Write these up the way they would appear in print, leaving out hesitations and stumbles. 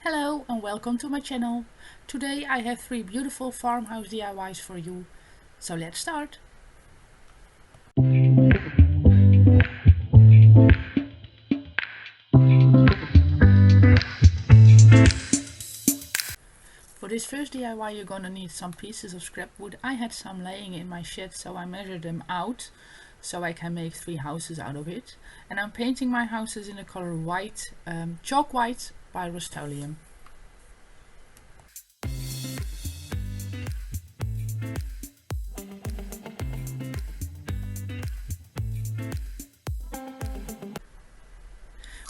Hello and welcome to my channel. Today I have 3 beautiful farmhouse DIYs for you. So let's start. For this first DIY you're gonna need some pieces of scrap wood. I had some laying in my shed, so I measured them out so I can make 3 houses out of it. And I'm painting my houses in the color white, chalk white by Rust-Oleum.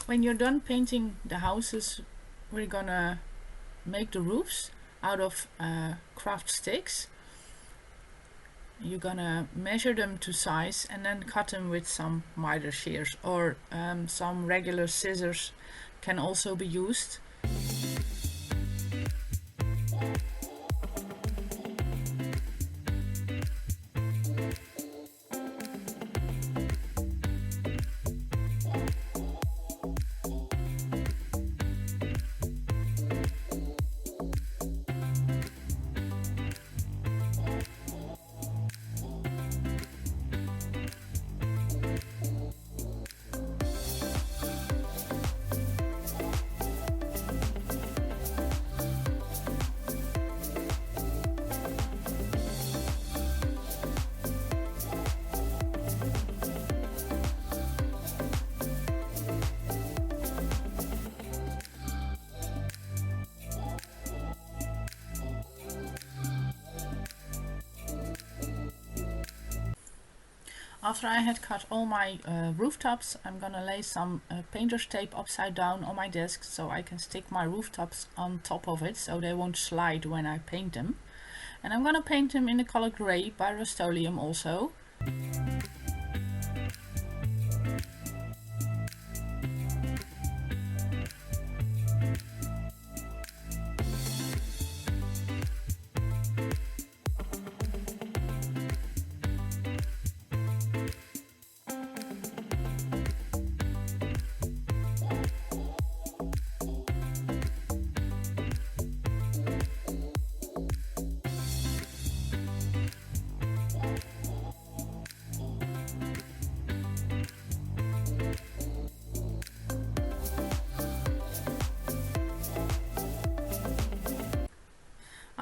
When you're done painting the houses, we're gonna make the roofs out of craft sticks. You're gonna measure them to size and then cut them with some miter shears, or some regular scissors can also be used. After I had cut all my rooftops, I'm gonna lay some painter's tape upside down on my desk so I can stick my rooftops on top of it so they won't slide when I paint them. And I'm gonna paint them in the color gray by Rust-Oleum also.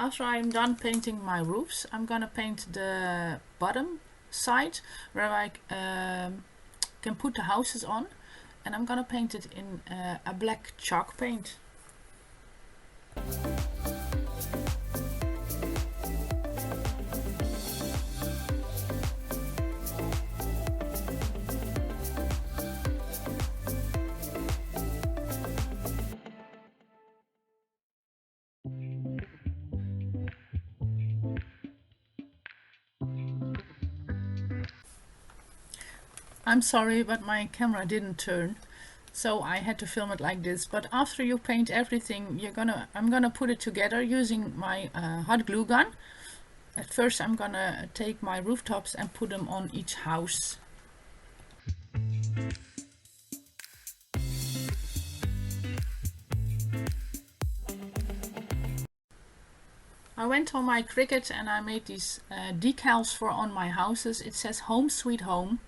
After I'm done painting my roofs, I'm gonna paint the bottom side where I can put the houses on, and I'm gonna paint it in a black chalk paint. I'm sorry, but my camera didn't turn, so I had to film it like this. But after you paint everything, I'm gonna put it together using my hot glue gun. At first I'm gonna take my rooftops and put them on each house. I went on my Cricut and I made these decals for on my houses. It says Home Sweet Home.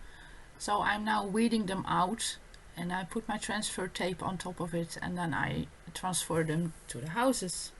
So I'm now weeding them out, and I put my transfer tape on top of it, and then I transfer them to the houses.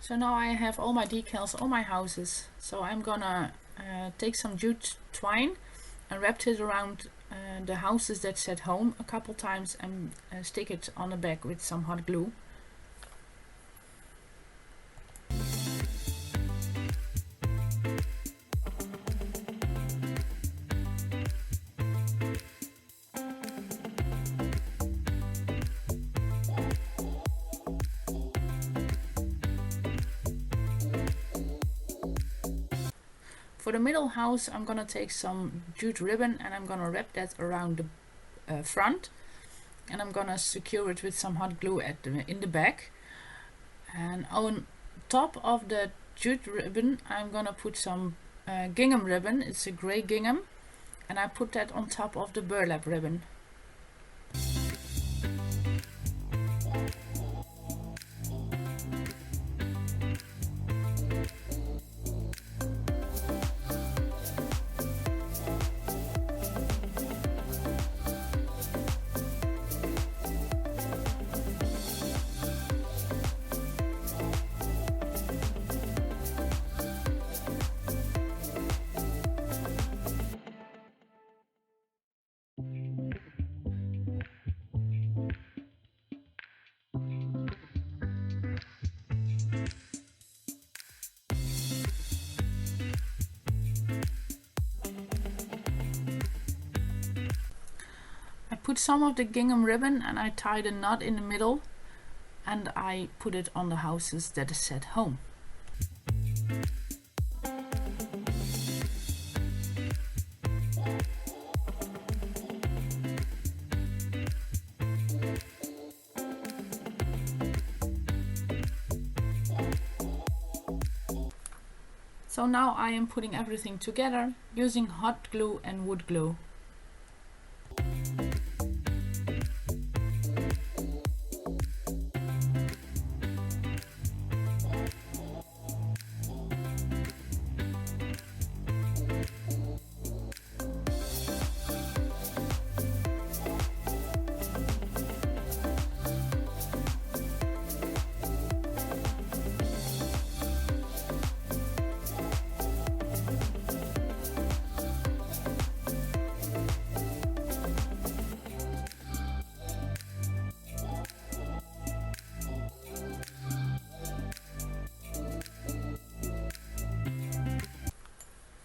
So now I have all my decals on my houses. So I'm gonna take some jute twine and wrap it around the houses that said home a couple times and stick it on the back with some hot glue. For the middle house, I'm gonna take some jute ribbon and I'm gonna wrap that around the front, and I'm gonna secure it with some hot glue in the back. And on top of the jute ribbon, I'm gonna put some gingham ribbon. It's a gray gingham, and I put that on top of the burlap ribbon. I put some of the gingham ribbon and I tied a knot in the middle, and I put it on the houses that said home. So now I am putting everything together using hot glue and wood glue.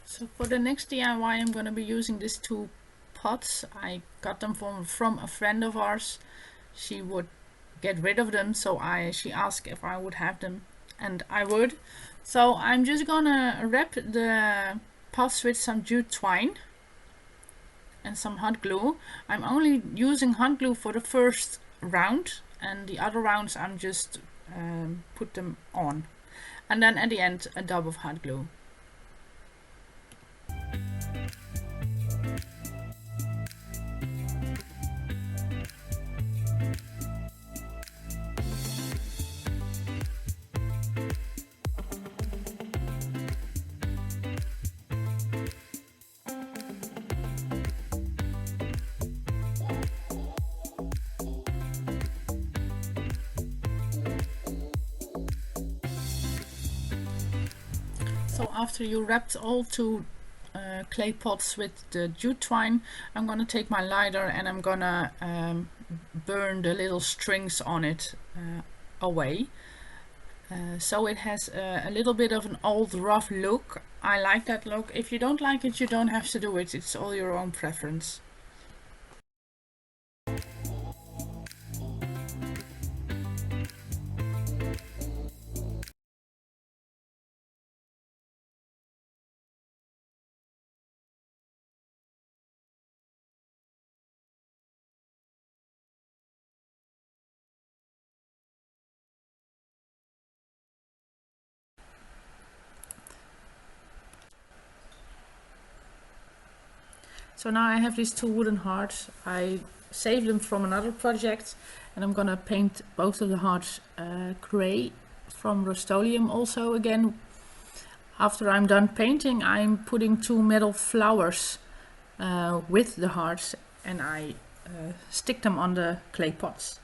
So for the next DIY, I'm going to be using these two pots. I got them from a friend of ours. She would get rid of them, so she asked if I would have them, and I would. So I'm just gonna wrap the pots with some jute twine and some hot glue. I'm only using hot glue for the first round, and the other rounds I'm just put them on, and then at the end a dab of hot glue. So after you wrapped all two clay pots with the jute twine, I'm gonna take my lighter and I'm gonna burn the little strings on it away. So it has a little bit of an old rough look. I like that look. If you don't like it, you don't have to do it. It's all your own preference. So now I have these two wooden hearts. I saved them from another project, and I'm gonna paint both of the hearts gray from Rust-Oleum also again. After I'm done painting, I'm putting two metal flowers with the hearts, and I stick them on the clay pots.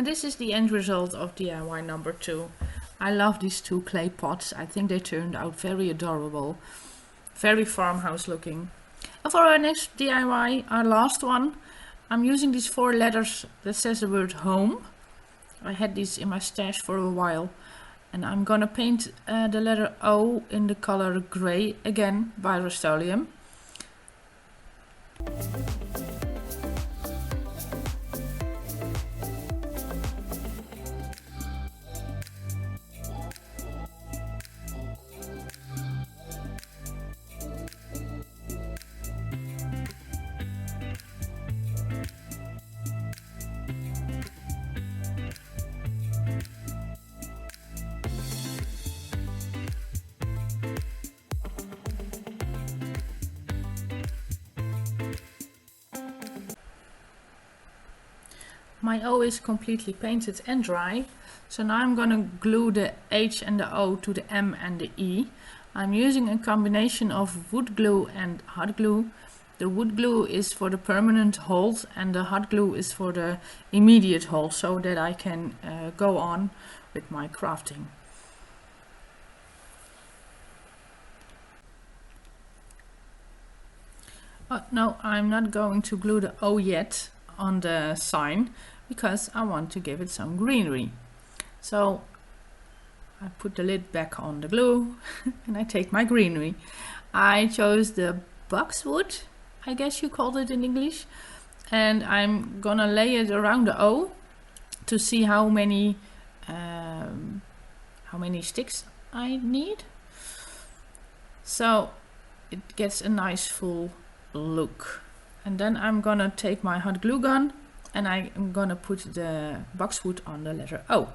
And this is the end result of DIY number 2. I love these 2 clay pots. I think they turned out very adorable, very farmhouse looking. And for our next DIY, our last one, I'm using these 4 letters that says the word home. I had these in my stash for a while, and I'm gonna paint the letter O in the color gray again by Rust-Oleum. My O is completely painted and dry, so now I'm gonna glue the H and the O to the M and the E. I'm using a combination of wood glue and hot glue. The wood glue is for the permanent hold and the hot glue is for the immediate hold, so that I can go on with my crafting. No, I'm not going to glue the O yet on the sign because I want to give it some greenery. So I put the lid back on the glue and I take my greenery. I chose the boxwood, I guess you called it in English, and I'm gonna lay it around the O to see how many sticks I need, so it gets a nice full look. And then I'm gonna take my hot glue gun and I'm gonna put the boxwood on the letter O.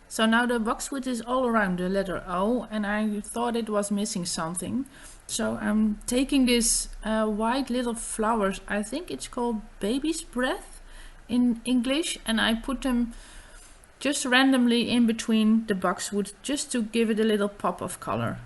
So now the boxwood is all around the letter O, and I thought it was missing something. So I'm taking this white little flowers, I think it's called baby's breath in English, and I put them just randomly in between the boxwood just to give it a little pop of color.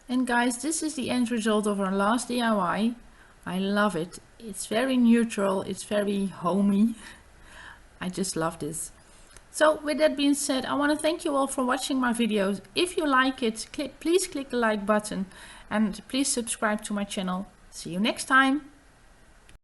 And guys, this is the end result of our last DIY. I love it. It's very neutral, it's very homey. I just love this. So with that being said, I want to thank you all for watching my videos. If you like it, please click the like button and please subscribe to my channel. See you next time.